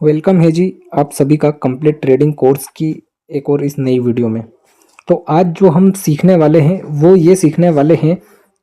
Welcome है जी आप सभी का कंप्लीट ट्रेडिंग कोर्स की एक और इस नई वीडियो में। तो आज जो हम सीखने वाले हैं वो ये सीखने वाले हैं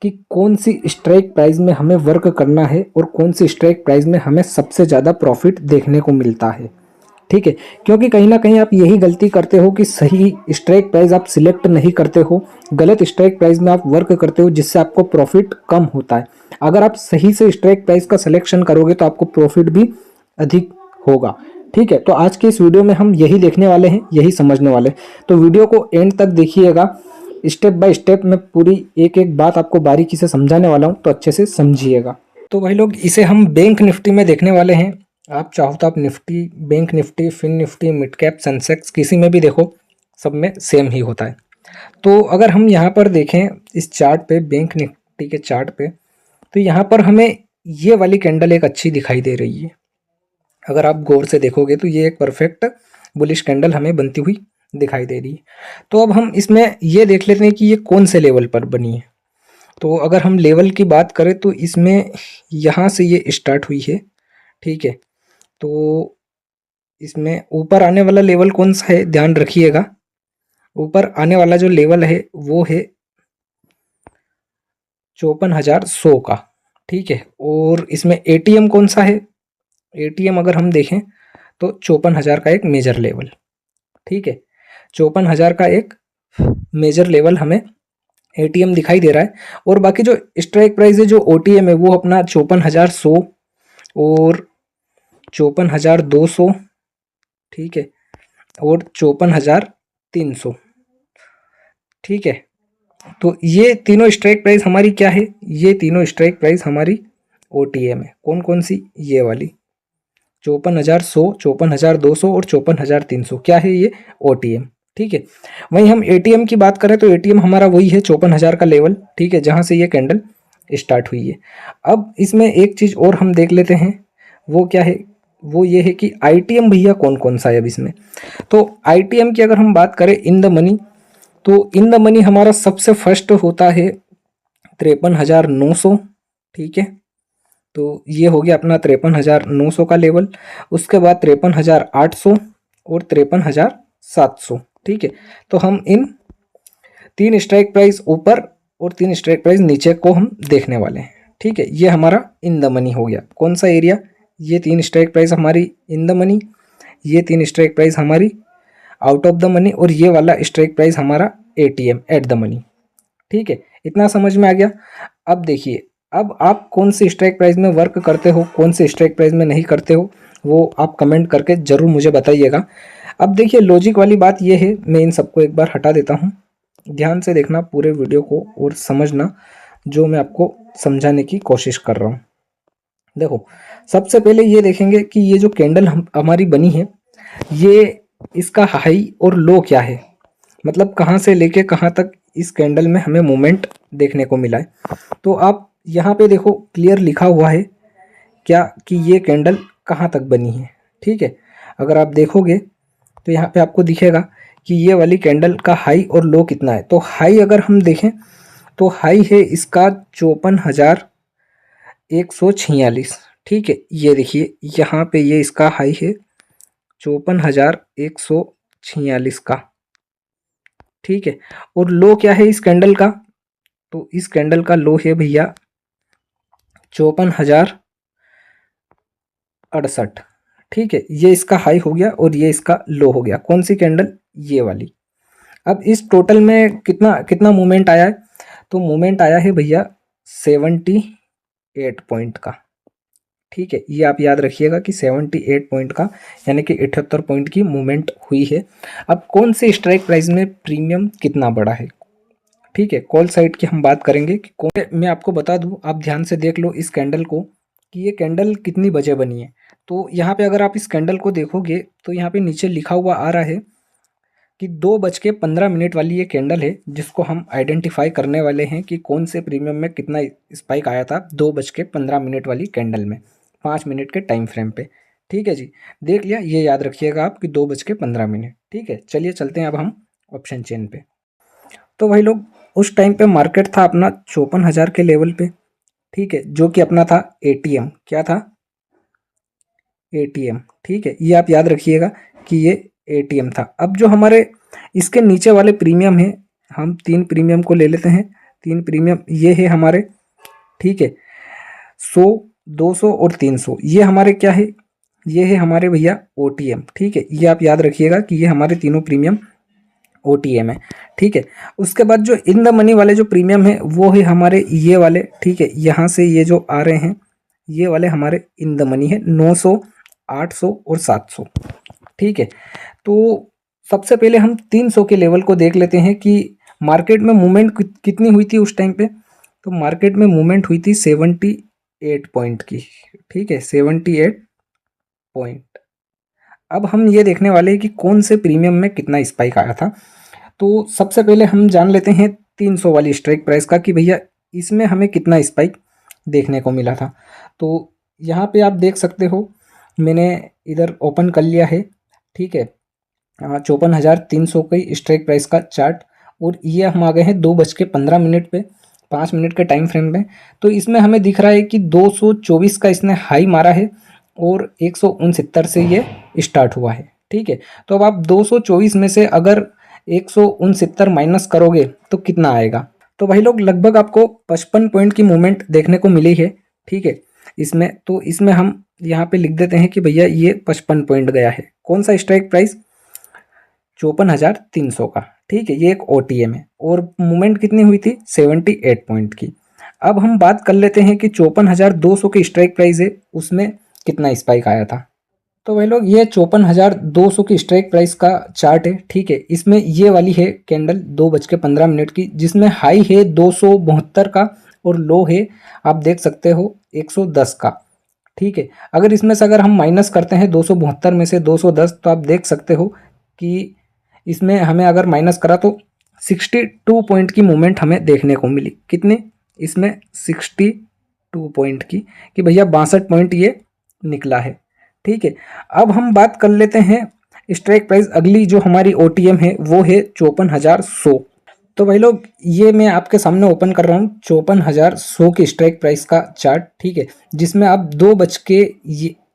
कि कौन सी स्ट्राइक प्राइस में हमें वर्क करना है और कौन सी स्ट्राइक प्राइस में हमें सबसे ज़्यादा प्रॉफिट देखने को मिलता है। ठीक है, क्योंकि कहीं ना कहीं आप यही गलती करते हो कि सही स्ट्राइक प्राइस आप सिलेक्ट नहीं करते हो, गलत स्ट्राइक प्राइस में आप वर्क करते हो जिससे आपको प्रॉफिट कम होता है। अगर आप सही से स्ट्राइक प्राइस का सिलेक्शन करोगे तो आपको प्रॉफिट भी अधिक होगा। ठीक है, तो आज के इस वीडियो में हम यही देखने वाले हैं, यही समझने वाले हैं। तो वीडियो को एंड तक देखिएगा, स्टेप बाय स्टेप मैं पूरी एक एक बात आपको बारीकी से समझाने वाला हूं, तो अच्छे से समझिएगा। तो भाई लोग, इसे हम बैंक निफ्टी में देखने वाले हैं। आप चाहो तो आप Nifty, bank Nifty, fin Nifty, mid cap, Sensex किसी में भी देखो, सब में सेम ही होता है। तो अगर हम यहाँ पर देखें इस चार्ट पे, बैंक निफ्टी के चार्ट पे, तो यहाँ पर हमें ये वाली कैंडल एक अच्छी दिखाई दे रही है। अगर आप गौर से देखोगे तो ये एक परफेक्ट बुलिश कैंडल हमें बनती हुई दिखाई दे रही है। तो अब हम इसमें ये देख लेते हैं कि ये कौन से लेवल पर बनी है। तो अगर हम लेवल की बात करें तो इसमें यहाँ से ये स्टार्ट हुई है। ठीक है, तो इसमें ऊपर आने वाला लेवल कौन सा है, ध्यान रखिएगा। ऊपर आने वाला जो लेवल है वो है 54,100 का। ठीक है, और इसमें एटीएम कौन सा है, एटीएम अगर हम देखें तो 54,000 का एक मेजर लेवल। ठीक है, 54,000 का एक मेजर लेवल हमें एटीएम दिखाई दे रहा है। और बाकी जो स्ट्राइक प्राइस है, जो ओटीएम है, वो अपना 54,100 और 54,200। ठीक है, और 54,300। ठीक है, तो ये तीनों स्ट्राइक प्राइस हमारी क्या है, ये तीनों स्ट्राइक प्राइस हमारी ओटीएम है। कौन कौन सी, ये वाली 54,100, 54,200 और 54,300 क्या है, ये ओटीएम। ठीक है, वहीं हम एटीएम की बात करें तो एटीएम हमारा वही है 54,000 का लेवल। ठीक है, जहां से ये कैंडल स्टार्ट हुई है। अब इसमें एक चीज और हम देख लेते हैं, वो क्या है, वो ये है कि आईटीएम भैया कौन कौन सा है अब इसमें। तो आईटीएम की अगर हम बात करें इन द मनी, तो इन द मनी हमारा सबसे फर्स्ट होता है 53,900। ठीक है, तो ये हो गया अपना 53,900 का लेवल। उसके बाद 53,800 और 53,700। ठीक है, तो हम इन तीन स्ट्राइक प्राइस ऊपर और तीन स्ट्राइक प्राइस नीचे को हम देखने वाले हैं। ठीक है, ये हमारा इन द मनी हो गया। कौन सा एरिया, ये तीन स्ट्राइक प्राइस हमारी इन द मनी, ये तीन स्ट्राइक प्राइस हमारी आउट ऑफ द मनी, और ये वाला स्ट्राइक प्राइस हमारा एटीएम एट द मनी। ठीक है, इतना समझ में आ गया। अब देखिए, अब आप कौन से स्ट्राइक प्राइस में वर्क करते हो, कौन से स्ट्राइक प्राइस में नहीं करते हो, वो आप कमेंट करके ज़रूर मुझे बताइएगा। अब देखिए, लॉजिक वाली बात ये है, मैं इन सबको एक बार हटा देता हूँ। ध्यान से देखना पूरे वीडियो को और समझना जो मैं आपको समझाने की कोशिश कर रहा हूँ। देखो, सबसे पहले ये देखेंगे कि ये जो कैंडल हमारी बनी है, ये इसका हाई और लो क्या है, मतलब कहाँ से लेके कहाँ तक इस कैंडल में हमें मूवमेंट देखने को मिला है। तो आप यहाँ पे देखो, क्लियर लिखा हुआ है क्या कि ये कैंडल कहाँ तक बनी है। ठीक है, अगर आप देखोगे तो यहाँ पे आपको दिखेगा कि ये वाली कैंडल का हाई और लो कितना है। तो हाई अगर हम देखें तो हाई है इसका 54,146। ठीक है, ये देखिए यहाँ पे ये इसका हाई है 54,146 का। ठीक है, और लो क्या है इस कैंडल का, तो इस कैंडल का लो है भैया 54,068। ठीक है, ये इसका हाई हो गया और ये इसका लो हो गया। कौन सी कैंडल, ये वाली। अब इस टोटल में कितना कितना मूवमेंट आया है, तो मूवमेंट आया है भैया 78 पॉइंट का। ठीक है, ये आप याद रखिएगा कि 78 पॉइंट का, यानी कि 78 पॉइंट की मूवमेंट हुई है। अब कौन से स्ट्राइक प्राइस में प्रीमियम कितना बड़ा है। ठीक है, कॉल साइड की हम बात करेंगे कि कौन, मैं आपको बता दूं, आप ध्यान से देख लो इस कैंडल को कि ये कैंडल कितनी बजे बनी है। तो यहाँ पे अगर आप इस कैंडल को देखोगे तो यहाँ पे नीचे लिखा हुआ आ रहा है कि 2:15 वाली ये कैंडल है, जिसको हम आइडेंटिफाई करने वाले हैं कि कौन से प्रीमियम में कितना स्पाइक आया था 2:15 वाली कैंडल में, 5 मिनट के टाइम फ्रेम पे। ठीक है जी, देख लिया, ये याद रखिएगा आप कि 2:15। ठीक है, चलिए चलते हैं अब हम ऑप्शन चेन पे। तो भाई लोग, उस टाइम पे मार्केट था अपना 54,000 के लेवल पे। ठीक है, जो कि अपना था एटीएम, क्या था, एटीएम, ठीक है, ये आप याद रखिएगा कि ये एटीएम था। अब जो हमारे इसके नीचे वाले प्रीमियम है, हम 3 प्रीमियम को ले लेते हैं। 3 प्रीमियम ये है हमारे, ठीक है, 100, 200 और 300, ये हमारे क्या है, ये है हमारे भैया ओटीएम, ठीक है, ये आप याद रखिएगा कि ये हमारे तीनों प्रीमियम ओटीएम है, ठीक है। उसके बाद जो इन द मनी वाले जो प्रीमियम है वो है हमारे ये वाले, ठीक है, यहाँ से ये जो आ रहे हैं ये वाले हमारे इन द मनी है, 900, 800 और 700, ठीक है। तो सबसे पहले हम 300 के लेवल को देख लेते हैं कि मार्केट में मूवमेंट कितनी हुई थी उस टाइम पे। तो मार्केट में मूवमेंट हुई थी 78 पॉइंट की, ठीक है, 78 पॉइंट। अब हम ये देखने वाले हैं कि कौन से प्रीमियम में कितना स्पाइक आया था। तो सबसे पहले हम जान लेते हैं 300 वाली स्ट्राइक प्राइस का कि भैया इसमें हमें कितना स्पाइक देखने को मिला था। तो यहाँ पे आप देख सकते हो, मैंने इधर ओपन कर लिया है, ठीक है, 54,300 की स्ट्राइक प्राइस का चार्ट, और ये हम आ गए हैं 2:15 पे, 5 मिनट के टाइम फ्रेम में। तो इसमें हमें दिख रहा है कि 224 का इसने हाई मारा है और 169 से ये स्टार्ट हुआ है, ठीक है। तो अब आप 224 में से अगर 169 माइनस करोगे तो कितना आएगा। तो भाई लोग लगभग आपको 55 पॉइंट की मूवमेंट देखने को मिली है, ठीक है, इसमें। तो इसमें हम यहाँ पे लिख देते हैं कि भैया ये 55 पॉइंट गया है। कौन सा स्ट्राइक प्राइस, 54,300 का, ठीक है, ये एक ओटीएम है, और मूवमेंट कितनी हुई थी, 78 पॉइंट की। अब हम बात कर लेते हैं कि 54,200 की स्ट्राइक प्राइस है, उसमें कितना स्पाइक आया था। तो भाई लोग ये 54,200 की स्ट्राइक प्राइस का चार्ट है, ठीक है। इसमें ये वाली है कैंडल 2:15 की, जिसमें हाई है 272 का और लो है आप देख सकते हो 110 का, ठीक है। अगर इसमें से अगर हम माइनस करते हैं 272 में से 210, तो आप देख सकते हो कि इसमें हमें अगर माइनस करा तो 62 पॉइंट की मूवमेंट हमें देखने को मिली। कितने, इसमें 62 पॉइंट की, कि भैया 62 पॉइंट ये निकला है, ठीक है। अब हम बात कर लेते हैं स्ट्राइक प्राइस अगली जो हमारी ओटीएम है वो है 54,100। तो भाई लोग ये मैं आपके सामने ओपन कर रहा हूँ 54,100 की स्ट्राइक प्राइस का चार्ट, ठीक है, जिसमें आप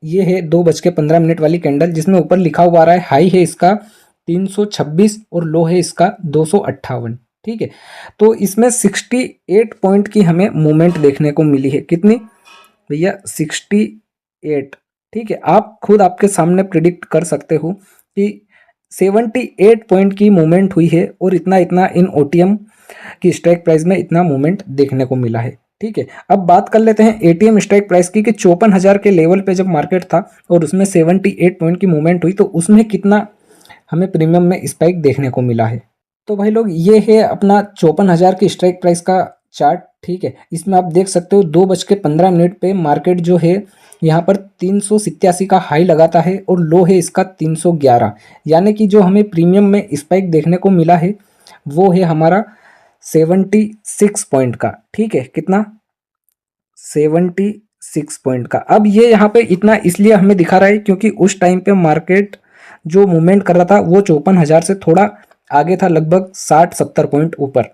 ये है 2:15 वाली कैंडल, जिसमें ऊपर लिखा हुआ आ रहा है हाई है इसका 326 और लो है इसका 258, ठीक है। तो इसमें 68 पॉइंट की हमें मूवमेंट देखने को मिली है। कितनी भैया, 68, ठीक है। आप खुद आपके सामने प्रिडिक्ट कर सकते हो कि 78 पॉइंट की मूवमेंट हुई है, और इतना इतना इन ओटीएम की स्ट्राइक प्राइस में इतना मूवमेंट देखने को मिला है, ठीक है। अब बात कर लेते हैं एटीएम स्ट्राइक प्राइस की कि 54,000 के लेवल पे जब मार्केट था और उसमें 78 पॉइंट की मूवमेंट हुई, तो उसमें कितना हमें प्रीमियम में स्पाइक देखने को मिला है। तो भाई लोग ये है अपना 54,000 की स्ट्राइक प्राइस का चार्ट, ठीक है। इसमें आप देख सकते हो 2:15 पे मार्केट जो है यहाँ पर 387 का हाई लगाता है और लो है इसका 311, यानी कि जो हमें प्रीमियम में स्पाइक देखने को मिला है वो है हमारा 76 पॉइंट का, ठीक है। कितना, 76 पॉइंट का। अब ये यहाँ पे इतना इसलिए हमें दिखा रहा है क्योंकि उस टाइम पे मार्केट जो मूवमेंट कर रहा था वो 54,000 से थोड़ा आगे था, लगभग 60-70 पॉइंट ऊपर,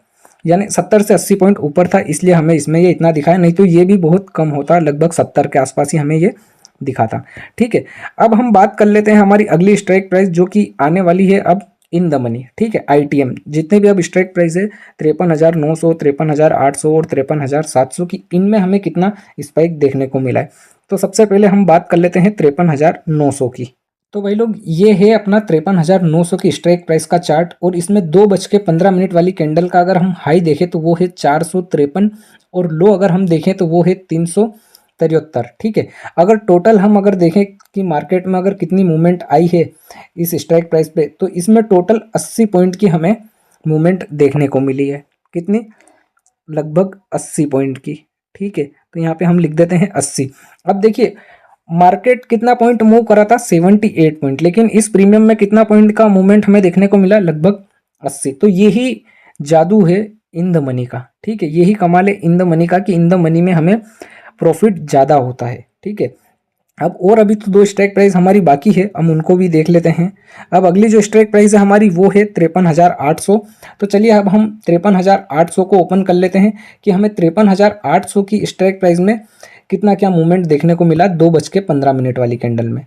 यानी 70 से 80 पॉइंट ऊपर था, इसलिए हमें इसमें ये इतना दिखाया, नहीं तो ये भी बहुत कम होता, लगभग 70 के आसपास ही हमें ये दिखा था, ठीक है। अब हम बात कर लेते हैं हमारी अगली स्ट्राइक प्राइस जो कि आने वाली है अब इन द मनी, ठीक है, आईटीएम। जितने भी अब स्ट्राइक प्राइस है 53,900, 53,800 और 53,700 की, इनमें हमें कितना स्पाइक देखने को मिला है। तो सबसे पहले हम बात कर लेते हैं 53,900 की। तो भाई लोग ये है अपना 53,900 की स्ट्राइक प्राइस का चार्ट, और इसमें 2:15 वाली कैंडल का अगर हम हाई देखें तो वो है 453 और लो अगर हम देखें तो वो है 373, ठीक है। अगर टोटल हम अगर देखें कि मार्केट में अगर कितनी मूवमेंट आई है इस स्ट्राइक प्राइस पे, तो इसमें टोटल 80 पॉइंट की हमें मूवमेंट देखने को मिली है। कितनी, लगभग 80 पॉइंट की, ठीक है। तो यहाँ पे हम लिख देते हैं 80। अब देखिए मार्केट कितना पॉइंट मूव करा था, 78 पॉइंट, लेकिन इस प्रीमियम में कितना पॉइंट का मूवमेंट हमें देखने को मिला, लगभग 80। तो यही जादू है इन द मनी का, ठीक है, यही कमाल है इन द मनी का कि इन द मनी में हमें प्रॉफिट ज़्यादा होता है, ठीक है। अब और अभी तो 2 स्ट्राइक प्राइस हमारी बाकी है, हम उनको भी देख लेते हैं। अब अगली जो स्ट्राइक प्राइस है हमारी वो है 53,800। तो चलिए अब हम 53,800 को ओपन कर लेते हैं कि हमें 53,800 की स्ट्राइक प्राइस में कितना क्या मूवमेंट देखने को मिला 2:15 वाली कैंडल में।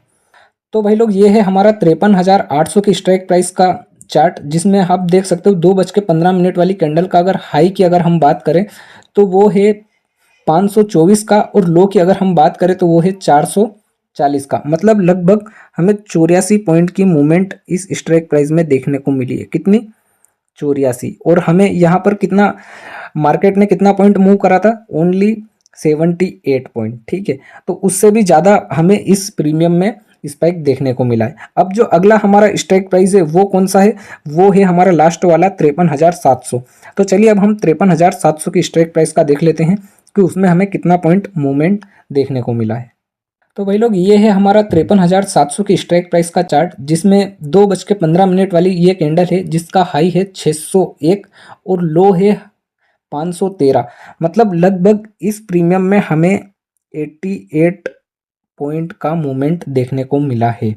तो भाई लोग ये है हमारा 53,800 की स्ट्राइक प्राइस का चार्ट, जिसमें आप देख सकते हो 2:15 वाली कैंडल का अगर हाई की अगर हम बात करें तो वो है 524 का, और लो की अगर हम बात करें तो वो है 440 का। मतलब लगभग हमें 84 पॉइंट की मूवमेंट इस स्ट्राइक प्राइस में देखने को मिली है। कितनी? 84। और हमें यहाँ पर कितना, मार्केट ने कितना पॉइंट मूव करा था? Only 78 point. ठीक है, तो उससे भी ज़्यादा हमें इस प्रीमियम में स्पाइक देखने को मिला है। अब जो अगला हमारा स्ट्राइक प्राइस है वो कौन सा है? वो है हमारा लास्ट वाला 53,700। तो चलिए अब हम 53,700 की स्ट्राइक प्राइस का देख लेते हैं कि उसमें हमें कितना पॉइंट मूवमेंट देखने को मिला है। तो भाई लोग ये है हमारा 53,700 की स्ट्राइक प्राइस का चार्ट, जिसमें 2:15 वाली ये कैंडल है, जिसका हाई है 601 और लो है 513। मतलब लगभग इस प्रीमियम में हमें 88 पॉइंट का मूवमेंट देखने को मिला है।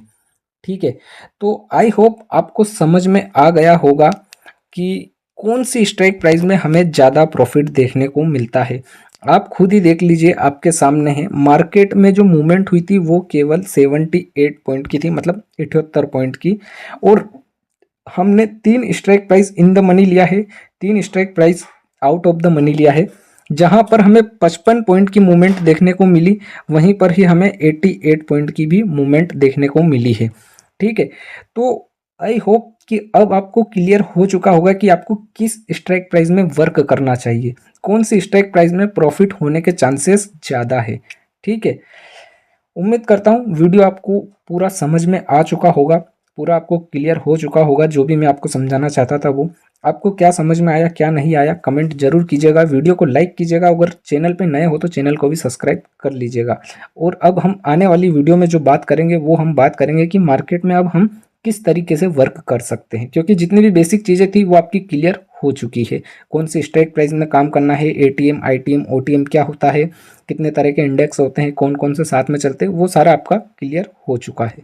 ठीक है, तो आई होप आपको समझ में आ गया होगा कि कौन सी स्ट्राइक प्राइस में हमें ज़्यादा प्रॉफिट देखने को मिलता है। आप खुद ही देख लीजिए, आपके सामने है। मार्केट में जो मूवमेंट हुई थी वो केवल 78 पॉइंट की थी, मतलब 78 पॉइंट की, और हमने 3 strike price in the money लिया है, 3 strike price out of the money लिया है। जहां पर हमें 55 पॉइंट की मूवमेंट देखने को मिली, वहीं पर ही हमें 88 पॉइंट की भी मूवमेंट देखने को मिली है। ठीक है, तो आई होप कि अब आपको क्लियर हो चुका होगा कि आपको किस स्ट्राइक प्राइस में वर्क करना चाहिए, कौन सी स्ट्राइक प्राइस में प्रॉफिट होने के चांसेस ज़्यादा है। ठीक है, उम्मीद करता हूँ वीडियो आपको पूरा समझ में आ चुका होगा, पूरा आपको क्लियर हो चुका होगा। जो भी मैं आपको समझाना चाहता था वो आपको क्या समझ में आया, क्या नहीं आया, कमेंट जरूर कीजिएगा। वीडियो को लाइक कीजिएगा, अगर चैनल पे नए हो तो चैनल को भी सब्सक्राइब कर लीजिएगा। और अब हम आने वाली वीडियो में जो बात करेंगे वो हम बात करेंगे कि मार्केट में अब हम किस तरीके से वर्क कर सकते हैं, क्योंकि जितनी भी बेसिक चीज़ें थी वो आपकी क्लियर हो चुकी है। कौन सी स्ट्राइक प्राइस में काम करना है, एटीएम, आईटीएम, ओटीएम क्या होता है, कितने तरह के इंडेक्स होते हैं, कौन कौन से साथ में चलते हैं, वो सारा आपका क्लियर हो चुका है।